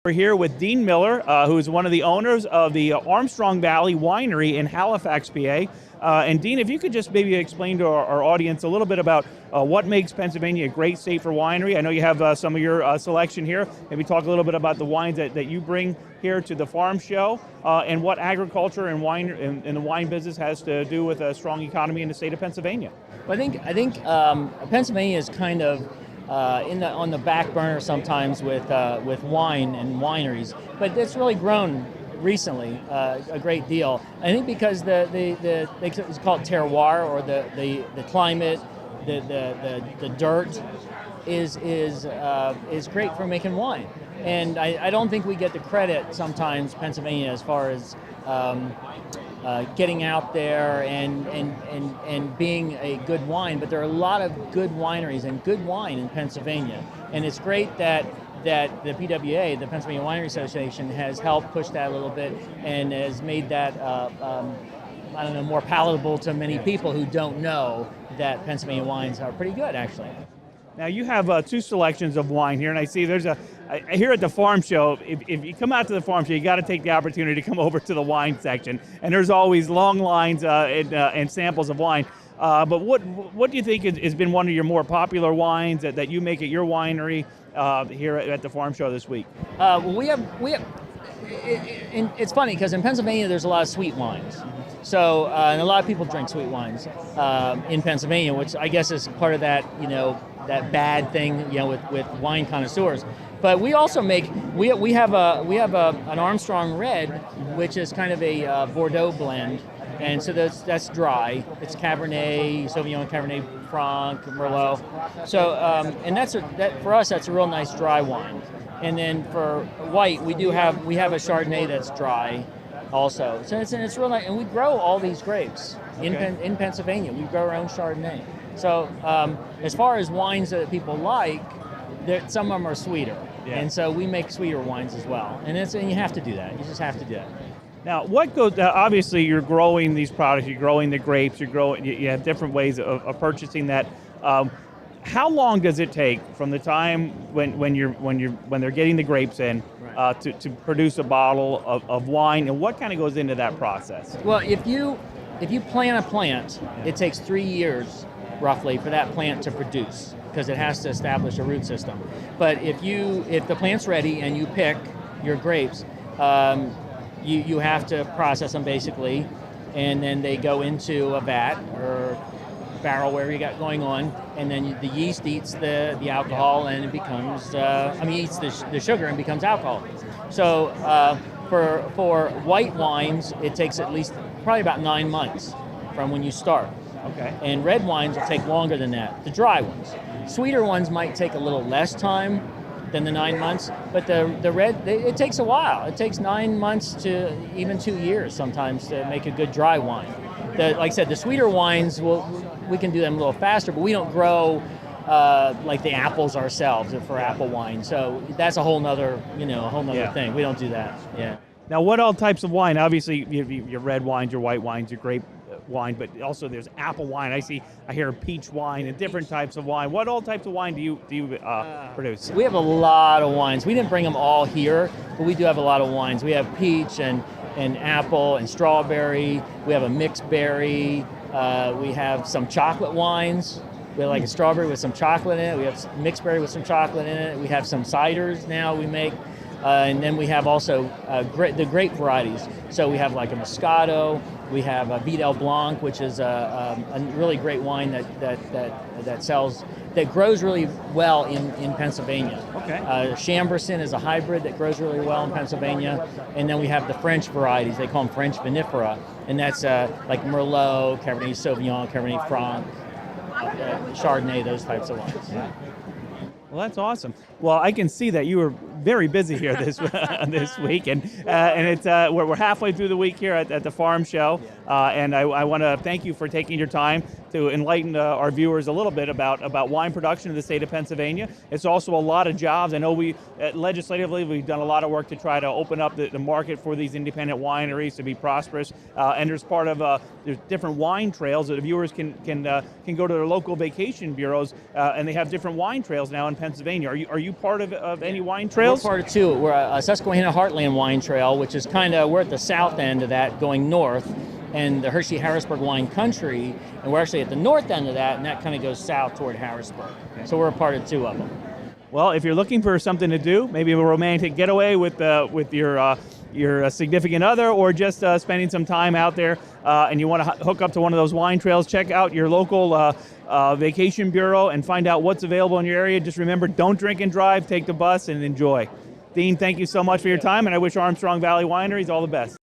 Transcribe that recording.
We're here with Dean Miller, who is one of the owners of the Armstrong Valley Winery in Halifax, PA. And Dean, if you could just maybe explain to our audience a little bit about what makes Pennsylvania a great state for winery. I know you have some of your selection here. Maybe talk a little bit about the wines that you bring here to the farm show, and what agriculture and wine and the wine business has to do with a strong economy in the state of Pennsylvania. Well, I think Pennsylvania is kind of on the back burner sometimes with wine and wineries, but it's really grown recently a great deal. I think because it's called terroir, or the climate, the dirt is great for making wine, and I don't think we get the credit sometimes, Pennsylvania, as far as getting out there and being a good wine. But there are a lot of good wineries and good wine in Pennsylvania, and it's great that the PWA, the Pennsylvania Winery Association, has helped push that a little bit and has made that more palatable to many people who don't know that Pennsylvania wines are pretty good, actually. Now you have two selections of wine here, and I see there's here at the farm show, if you come out to the farm show, you got to take the opportunity to come over to the wine section, and there's always long lines and samples of wine. But what do you think has been one of your more popular wines that you make at your winery here at the farm show this week? Well, we have. It's funny because in Pennsylvania there's a lot of sweet wines. So and a lot of people drink sweet wines in Pennsylvania, which I guess is part of that that bad thing with wine connoisseurs. But we also make we have an Armstrong Red, which is kind of a Bordeaux blend, and so that's dry. It's Cabernet Sauvignon, Cabernet Franc, Merlot. So and that for us that's a real nice dry wine. And then for white we have a Chardonnay that's dry also. So it's real nice, and we grow all these grapes in Pennsylvania. We grow our own Chardonnay. So as far as wines that people like, some of them are sweeter. Yeah. And so we make sweeter wines as well. And you have to do that. You just have to do that. Now, what goes? Obviously, you're growing these products. You're growing the grapes. You have different ways of purchasing that. How long does it take from the time when they're getting the grapes in to produce a bottle of wine, and what kind of goes into that process? Well, if you plant a plant, it takes 3 years roughly for that plant to produce, because it has to establish a root system. But if the plant's ready and you pick your grapes, you have to process them basically, and then they go into a vat or barrel, wherever you got going on, and then the yeast eats the alcohol, and it becomes eats the sugar and becomes alcohol. So for white wines, it takes at least probably about 9 months from when you start. Okay. And red wines will take longer than that, the dry ones. Sweeter ones might take a little less time than the 9 months, but the red, it takes a while. It takes 9 months to even 2 years sometimes to make a good dry wine. Like I said, the sweeter wines, we can do them a little faster, but we don't grow like the apples ourselves for apple wine. So that's a whole nother thing. We don't do that. Yeah. Now, what all types of wine? Obviously, you have your red wines, your white wines, your grape wine, but also there's apple wine. I hear peach wine and different types of wine. What all types of wine do you produce? We have a lot of wines. We didn't bring them all here, but we do have a lot of wines. We have peach and apple and strawberry. We have a mixed berry. We have some chocolate wines. We have like a strawberry with some chocolate in it. We have mixed berry with some chocolate in it. We have some ciders now we make. And then we have also the grape varieties. So we have like a Moscato. We have a Vidal Blanc, which is a really great wine that grows really well in Pennsylvania. Okay. Chambourcin is a hybrid that grows really well in Pennsylvania. And then we have the French varieties. They call them French vinifera. And that's like Merlot, Cabernet Sauvignon, Cabernet Franc, Chardonnay, those types of wines. Yeah. Well, that's awesome. Well, I can see that you were very busy here this week, and it's we're halfway through the week here at the farm show, and I want to thank you for taking your time to enlighten our viewers a little bit about wine production in the state of Pennsylvania. It's also a lot of jobs. I know legislatively we've done a lot of work to try to open up the market for these independent wineries to be prosperous. And there's part of there's different wine trails that the viewers can go to their local vacation bureaus, and they have different wine trails now in Pennsylvania. Are you part of any wine trails? We're part of two. We're a Susquehanna Heartland Wine Trail, which is we're at the south end of that going north, and the Hershey-Harrisburg Wine Country, and we're actually at the north end of that, and that kind of goes south toward Harrisburg. So we're a part of two of them. Well, if you're looking for something to do, maybe a romantic getaway with your significant other, or just spending some time out there, and you want to hook up to one of those wine trails, check out your local vacation bureau and find out what's available in your area. Just remember, don't drink and drive, take the bus and enjoy. Dean, thank you so much for your time, and I wish Armstrong Valley Wineries all the best.